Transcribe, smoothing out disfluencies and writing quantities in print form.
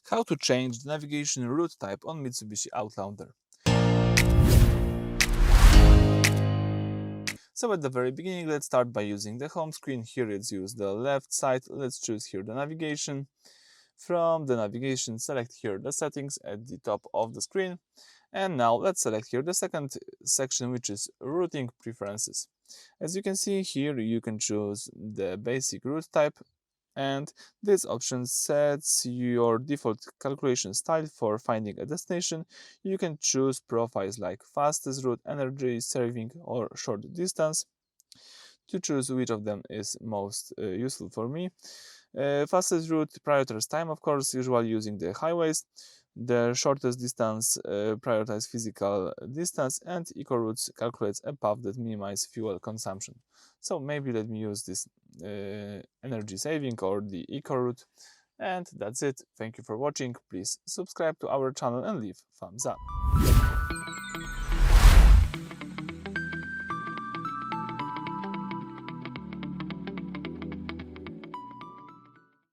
How to change the navigation route type on Mitsubishi Outlander. So at the very beginning, let's start by using the home screen. Here let's use the left side. Let's choose here the navigation. From the navigation, select here the settings at the top of the screen. And now let's select here the second section, which is routing preferences. As you can see here, you can choose the basic route type, and this option sets your default calculation style for finding a destination. You can choose profiles like fastest route, energy saving, or short distance. To choose which of them is most useful for me. Fastest route prioritizes time, of course, usually using the highways. The shortest distance prioritize physical distance, and eco routes calculates a path that minimizes fuel consumption. So maybe let me use this energy saving or the eco route. And that's it. Thank you for watching. Please subscribe to our channel and leave thumbs up.